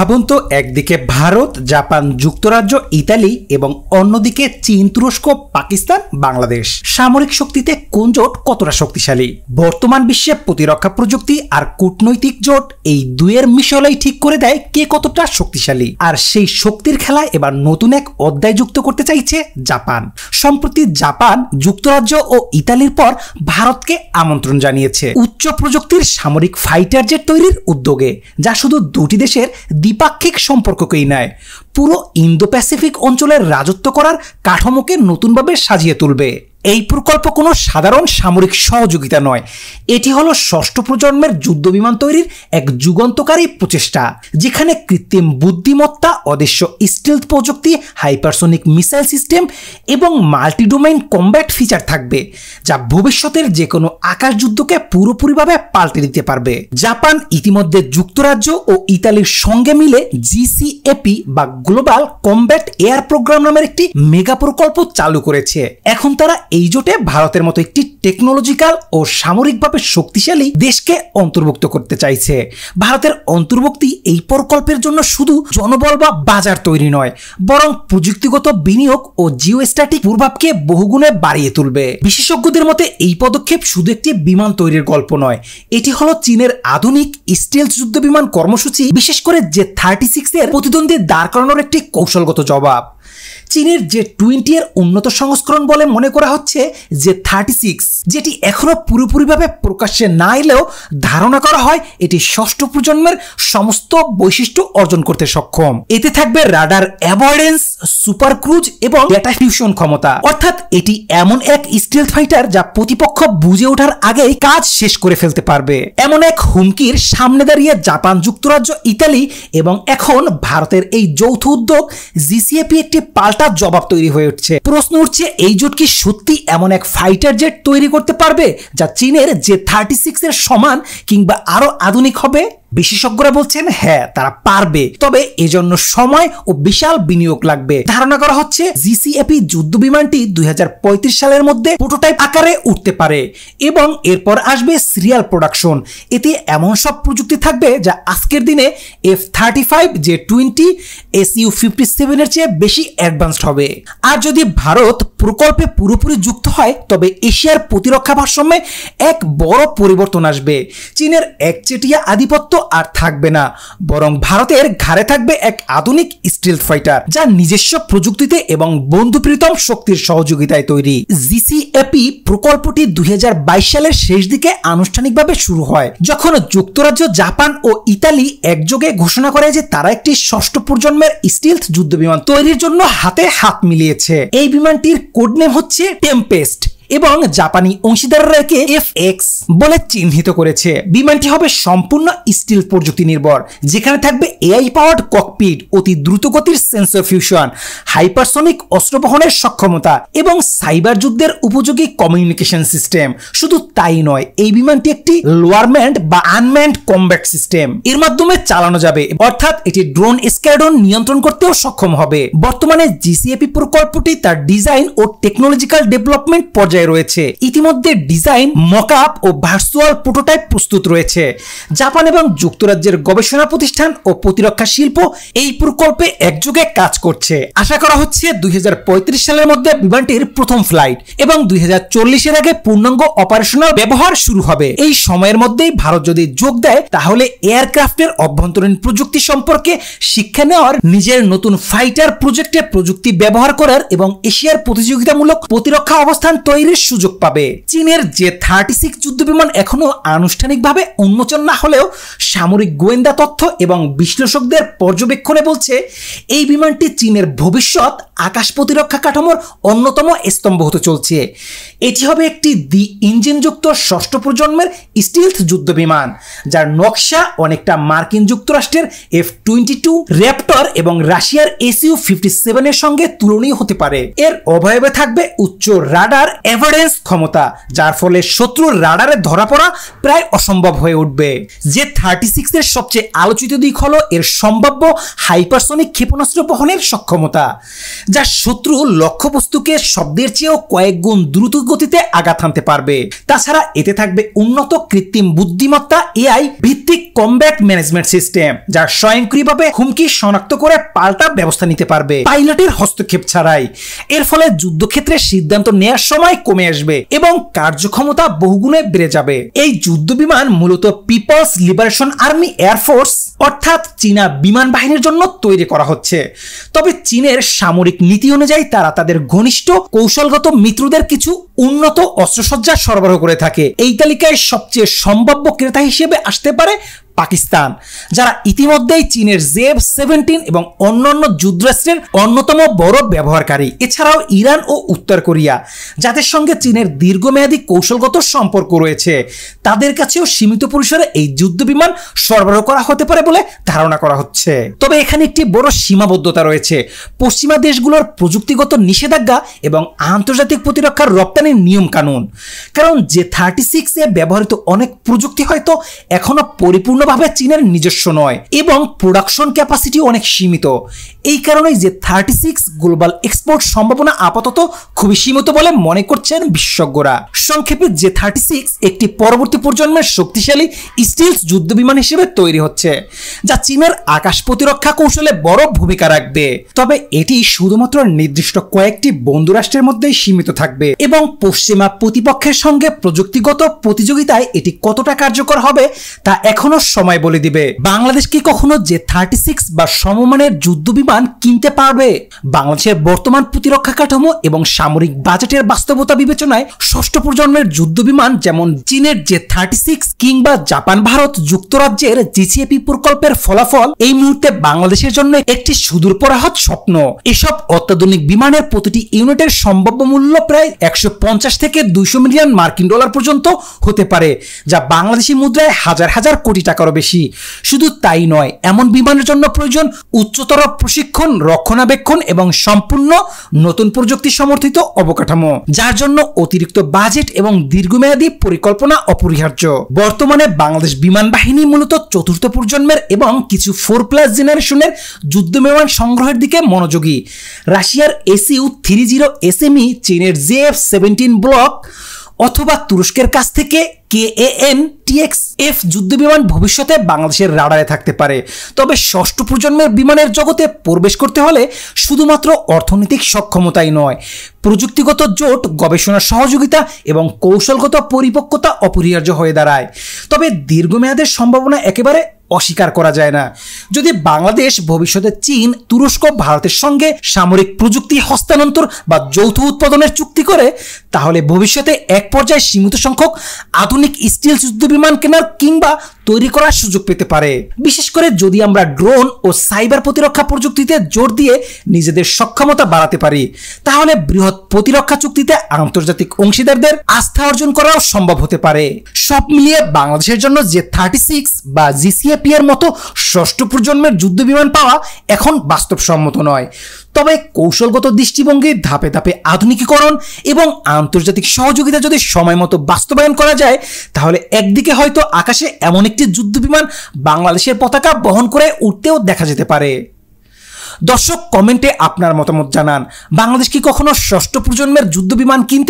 ভাবুন তো, একদিকে ভারত, জাপান, যুক্তরাজ্য, ইতালি এবং অন্যদিকে চীন, তুরস্ক, পাকিস্তান, বাংলাদেশ। সামরিক শক্তিতে কোন জোট কতটা শক্তিশালী? বর্তমান বিশ্বে প্রতিরক্ষা প্রযুক্তি আর কূটনৈতিক জোট এই দুয়ের মিশলাই ঠিক করে দেয় কে কতটা শক্তিশালী। আর সেই শক্তির খেলায় এবার নতুন এক অধ্যায় যুক্ত করতে চাইছে জাপান। সম্প্রতি জাপান, যুক্তরাজ্য ও ইতালির পর ভারতকে আমন্ত্রণ জানিয়েছে উচ্চ প্রযুক্তির সামরিক ফাইটার জেট তৈরির উদ্যোগে, যা শুধু দুটি দেশের দ্বিপাক্ষিক সম্পর্ককেই নয়, পুরো ইন্দো প্যাসিফিক অঞ্চলের রাজত্ব করার কাঠামোকে নতুনভাবে সাজিয়ে তুলবে। এই প্রকল্প কোনো সাধারণ সামরিক সহযোগিতা নয়, এটি হলো ষষ্ঠ প্রজন্মের যুদ্ধ বিমান তৈরির এক যুগান্তকারী প্রচেষ্টা, যেখানে কৃত্রিম বুদ্ধিমত্তা, অদৃশ্য স্টিলথ প্রযুক্তি, হাইপারসোনিক মিসাইল সিস্টেম এবং মাল্টিডোমেইন কমব্যাট ফিচার থাকবে, যা ভবিষ্যতের যে কোনো আকাশ যুদ্ধকে পুরোপুরিভাবে পাল্টে দিতে পারবে। জাপান ইতিমধ্যে যুক্তরাজ্য ও ইতালির সঙ্গে মিলে জিসিএপি বা গ্লোবাল কমব্যাট এয়ার প্রোগ্রাম নামের একটি মেগা প্রকল্প চালু করেছে। এখন তারা এই জোটে ভারতের মতো একটি টেকনোলজিক্যাল ও সামরিকভাবে শক্তিশালী দেশকে অন্তর্ভুক্ত করতে চাইছে। ভারতের অন্তর্ভুক্তি এই প্রকল্পের জন্য শুধু জনবল বা বাজার তৈরি নয়, বরং প্রযুক্তিগত বিনিয়োগ ও জিওস্ট্যাটিক প্রভাবকে বহুগুণে বাড়িয়ে তুলবে। বিশেষজ্ঞদের মতে এই পদক্ষেপ শুধু একটি বিমান তৈরির গল্প নয়, এটি হলো চীনের আধুনিক স্টেলথ যুদ্ধ বিমান কর্মসূচি, বিশেষ করে জে-36 এর প্রতিদ্বন্দ্বী দাঁড় করানোর একটি কৌশলগত জবাব। চীনের জে-20 এর উন্নত সংস্করণ বলে মনে করা হচ্ছে জে-36, যেটি এখনো পুরোপুরিভাবে প্রকাশ্যে না এলেও ধারণা করা হয় এটি ষষ্ঠ প্রজন্মের সমস্ত বৈশিষ্ট্য অর্জন করতে সক্ষম। এতে থাকবে রাডার অ্যাভয়েডেন্স, সুপার ক্রুজ এবং ডেটা ফিউশন ক্ষমতা, অর্থাৎ এটি এমন এক স্টিলথ ফাইটার যা প্রতিপক্ষ বুঝে ওঠার আগেই কাজ শেষ করে ফেলতে পারবে। এমন এক হুমকির সামনে দাঁড়িয়ে জাপান, যুক্তরাজ্য, ইতালি এবং এখন ভারতের এই যৌথ উদ্যোগ জিসিএপি একটি পাল্টা জবাব তৈরি হয়ে উঠছে। প্রশ্ন উঠছে, এই জোট কি সত্যি এমন এক ফাইটার জেট তৈরি করতে পারবে যা চীনের জে-36 এর সমান কিংবা আরো আধুনিক হবে? বিশেষজ্ঞরা বলছেন হ্যাঁ, তারা পারবে, তবে এজন্য সময় ও বিশাল বিনিয়োগ লাগবে। ধারণা করা হচ্ছে জিসিএপি যুদ্ধ বিমানটি 2035 সালের মধ্যে প্রোটোটাইপ আকারে উঠতে পারে এবং এরপর আসবে সিরিয়াল প্রোডাকশন। এতে এমন সব প্রযুক্তি থাকবে যা আজকের দিনে F-35, জে-20, SU-57 এর চেয়ে বেশি অ্যাডভান্সড হবে। আর যদি ভারত প্রকল্পে পুরোপুরি যুক্ত হয়, তবে এশিয়ার প্রতিরক্ষা ভারসাম্যে এক বড় পরিবর্তন আসবে। চীনের একচেটিয়া আধিপত্য আর থাকবে না, বরং ভারতের ঘাড়ে থাকবে এক আধুনিক স্টিলথ ফাইটার যা নিজস্ব প্রযুক্তিতে এবং বন্ধুপ্রীতম শক্তির সহযোগিতায় তৈরি। জিসিএপি প্রকল্পটি 2022 সালের শেষ দিকে আনুষ্ঠানিকভাবে শুরু হয়, যখন যুক্তরাজ্য, জাপান ও ইতালি একযোগে ঘোষণা করে যে তারা একটি ষষ্ঠ প্রজন্মের স্টিলথ যুদ্ধ বিমান তৈরির জন্য হাতে হাত মিলিয়েছে। এই বিমানটির কোড নেম হচ্ছে টেম্পেস্ট এবং জাপানি অংশীদাররা একে FX বলে চিহ্নিত করেছে। বিমানটি হবে সম্পূর্ণ স্টিল প্রযুক্তি নির্ভর, যেখানে থাকবে এআই পাওয়ার্ড ককপিট, অতি দ্রুতগতির সেন্সর ফিউশন, হাইপারসোনিক অস্ত্র বহনের সক্ষমতা এবং সাইবার যুদ্ধের উপযোগী কমিউনিকেশন সিস্টেম। শুধু তাই নয়, এই বিমানটি একটি লোয়ার ম্যান্ড বা আনম্যান্ড কমব্যাট সিস্টেম এর মাধ্যমে চালানো যাবে, অর্থাৎ এটি ড্রোন স্কোয়াড্রন নিয়ন্ত্রণ করতেও সক্ষম হবে। বর্তমানে জিসিএপি প্রকল্পটি তার ডিজাইন ও টেকনোলজিক্যাল ডেভেলপমেন্ট পর্যায়ে রয়েছে। ইতিমধ্যে ডিজাইন, মকআপ ও ভার্চুয়াল প্রোটোটাইপ প্রস্তুত রয়েছে। জাপান এবং যুক্তরাজ্যের গবেষণা প্রতিষ্ঠান ও প্রতিরক্ষা শিল্প এই প্রকল্পে একযোগে কাজ করছে। আশা করা হচ্ছে 2035 সালের মধ্যে বিমানটির প্রথম ফ্লাইট এবং 2040 এর আগে পূর্ণাঙ্গ অপারেশনাল ব্যবহার শুরু হবে। এই সময়ের মধ্যেই ভারত যদি যোগ দেয়, তাহলে এয়ারক্রাফটের অভ্যন্তরীণ প্রযুক্তি সম্পর্কে শিক্ষা নেওয়ার, নিজের নতুন ফাইটার প্রজেক্টে প্রযুক্তি ব্যবহার করার এবং এশিয়ার প্রতিযোগিতামূলক প্রতিরক্ষা অবস্থান তৈরির সুযোগ পাবে। চীনের জে-36 যুদ্ধ বিমান এখনো আনুষ্ঠানিকভাবে উন্মোচন না হলেও সামরিক গোয়েন্দা তথ্য এবং বিশ্লেষকদের পর্যবেক্ষণে বলছে এই বিমানটি চীনের ভবিষ্যৎ আকাশ প্রতিরক্ষা কাঠামোর অন্যতম স্তম্ভ হতে চলছে। এটি হবে একটি দ্বি ইঞ্জিনযুক্ত ষষ্ঠ প্রজন্মের স্টিলথ যুদ্ধ বিমান, যার নকশা অনেকটা মার্কিন যুক্তরাষ্ট্রের F-22, র্যাপটর এবং রাশিয়ার SU-57 এর সঙ্গে তুলনীয় হতে পারে। এর অবয়বে থাকবে উচ্চ রাডার এভারেন্স ক্ষমতা, যার ফলে শত্রুর রাডারে ধরা পড়া প্রায় অসম্ভব হয়ে উঠবে। J-36 এর সবচেয়ে আলোচিত দিক হলো এর সম্ভাব্য হাইপারসনিক ক্ষেপণাস্ত্র বহনের সক্ষমতা, যা শত্রু লক্ষ্যবস্তুকে শব্দের চেয়েও কয়েক গুণ দ্রুত গতিতে আঘাত হানতে পারবে। তাছাড়া এতে থাকবে উন্নত কৃত্রিম বুদ্ধিমত্তা AI ভিত্তিক কমব্যাট ম্যানেজমেন্ট সিস্টেম, যা স্বয়ংক্রিয়ভাবে হুমকি শনাক্ত করে পাল্টা ব্যবস্থা নিতে পারবে পাইলটের হস্তক্ষেপ ছাড়াই। এর ফলে যুদ্ধক্ষেত্রে সিদ্ধান্ত নেওয়ার সময় কমে আসবে এবং কার্যক্ষমতা বহুগুণে বেড়ে যাবে। এই যুদ্ধ বিমান মূলত পিপলস লিবারেশন আর্মি এয়ারফোর্স অর্থাৎ চীনা বিমান বাহিনীর জন্য তৈরি করা হচ্ছে। তবে চীনের সামরিক নীতি অনুযায়ী তারা তাদের ঘনিষ্ঠ কৌশলগত মিত্রদের কিছু উন্নত অস্ত্রসজ্জা সরবরাহ করে থাকে। এই তালিকায় সবচেয়ে সম্ভাব্য ক্রেতা হিসেবে আসতে পারে পাকিস্তান, যারা ইতিমধ্যেই চীনের J-17 এবং অন্যান্য যুদ্ধাস্ত্রের অন্যতম বড় ব্যবহারকারী। এছাড়াও ইরান ও উত্তর কোরিয়া, যাদের সঙ্গে চীনের দীর্ঘমেয়াদী কৌশলগত সম্পর্ক রয়েছে, তাদের কাছেও সীমিত পরিসরে এই যুদ্ধ বিমান সরবরাহ করা হতে পারে বলে ধারণা করা হচ্ছে। তবে এখানে একটি বড় সীমাবদ্ধতা রয়েছে, পশ্চিমা দেশগুলোর প্রযুক্তিগত নিষেধাজ্ঞা এবং আন্তর্জাতিক প্রতিরক্ষার রপ্তানির নিয়ম কানুন। কারণ J-36 এ ব্যবহৃত অনেক প্রযুক্তি হয়তো এখনো পরিপূর্ণভাবে চীনের নিজস্ব নয় এবং প্রোডাকশন ক্যাপাসিটি অনেক সীমিত। এই কারণেই J-36 গ্লোবাল এক্সপোর্ট সম্ভাবনা আপাতত খুবই সীমিত বলে মনে করছেন বিশেষজ্ঞরা। সংক্ষেপে J-36 একটি পরবর্তী প্রজন্মের শক্তিশালী স্টিলথ যুদ্ধ বিমান হিসেবে তৈরি হচ্ছে, যা চীনের আকাশ প্রতিরক্ষা কৌশলে বড় ভূমিকা রাখবে। তবে এটি শুধুমাত্র নির্দিষ্ট কয়েকটি বন্ধু রাষ্ট্রের মধ্যেই সীমিত থাকবে এবং পশ্চিমা প্রতিপক্ষের সঙ্গে প্রযুক্তিগত প্রতিযোগিতায় এটি কতটা কার্যকর হবে তা এখনো সময় বলে দিবে। বাংলাদেশ কি কখনো J-36 বা সমমানের যুদ্ধ বিমান কিনতে পারবে? বাংলাদেশের বর্তমান প্রতিরক্ষা কাঠামো এবং সামরিক বাজেটের বাস্তবতা বিবেচনায় ষষ্ঠ প্রজন্মের যুদ্ধ বিমান যেমন চীনের J-36 কিংবা জাপান ভারত যুক্তরাজ্যের GCAP প্রকল্পের ফলাফল এই মুহূর্তে বাংলাদেশের জন্য একটি সুদূরপ্রসারী স্বপ্ন। এসব অত্যাধুনিক বিমানের প্রতিটি ইউনিটের সম্ভাব্য মূল্য প্রায় 150 থেকে 200 মিলিয়ন মার্কিন ডলার পর্যন্ত হতে পারে, যা বাংলাদেশি মুদ্রায় হাজার হাজার কোটি টাকারও বেশি। শুধু তাই নয়, এমন বিমানের জন্য প্রয়োজন উচ্চতর প্রশিক্ষণ, রক্ষণাবেক্ষণ এবং সম্পূর্ণ নতুন প্রযুক্তি সমর্থিত অবকাঠামো, যার জন্য অতিরিক্ত বাজেট এবং দীর্ঘমেয়াদী পরিকল্পনা অপরিহার্য। বর্তমানে বাংলাদেশ বিমান বাহিনী মূলত চতুর্থ প্রজন্মের এবং কিছু 4+ জেনারেশনের যুদ্ধ বিমান সংগ্রহের দিকে মনোযোগী। রাশিয়ার Su-30 SME, চীনের JF-17 ব্লক অথবা তুরস্কের কাছ থেকে KAN-TX-F যুদ্ধ বিমান ভবিষ্যতে বাংলাদেশের রাডারে থাকতে পারে। তবে ষষ্ঠ প্রজন্মের বিমানের জগতে প্রবেশ করতে হলে শুধুমাত্র অর্থনৈতিক সক্ষমতাই নয়, প্রযুক্তিগত জোট, গবেষণা সহযোগিতা এবং কৌশলগত পরিপক্কতা অপরিহার্য হয়ে দাঁড়ায়। তবে দীর্ঘমেয়াদের সম্ভাবনা একেবারে অস্বীকার করা যায় না। যদি বাংলাদেশ ভবিষ্যতে চীন, তুরস্ক, ভারতের সঙ্গে সামরিক প্রযুক্তি হস্তান্তর বা যৌথ উৎপাদনের চুক্তি করে, তাহলে ভবিষ্যতে এক পর্যায়ে সীমিত সংখ্যক আধুনিক স্টিল যুদ্ধ বিমান কেনার কিংবা তৈরি করার সুযোগ পেতে পারে। বিশেষ করে যদি আমরা ড্রোন ও সাইবার প্রতিরক্ষা প্রযুক্তিতে জোর দিয়ে নিজেদের সক্ষমতা বাড়াতে পারি, তাহলে বৃহৎ প্রতিরক্ষা চুক্তিতে আন্তর্জাতিক অংশীদারদের আস্থা অর্জন করাও সম্ভব হতে পারে। সব মিলিয়ে বাংলাদেশের জন্য J-36 বা GCAP এর মতো ষষ্ঠ প্রজন্মের যুদ্ধ বিমান পাওয়া এখন বাস্তবসম্মত নয়। তবে কৌশলগত দৃষ্টিভঙ্গি, ধাপে ধাপে আধুনিকীকরণ এবং আন্তর্জাতিক সহযোগিতা যদি সময় মতো বাস্তবায়ন করা যায়, তাহলে একদিকে হয়তো আকাশে এমন একটি যুদ্ধ বিমান বাংলাদেশের পতাকা বহন করে উঠতেও দেখা যেতে পারে। দর্শক, কমেন্টে আপনার মতামত জানান। বাংলাদেশ কি কখনো ষষ্ঠ প্রজন্মের যুদ্ধ বিমান কিনতে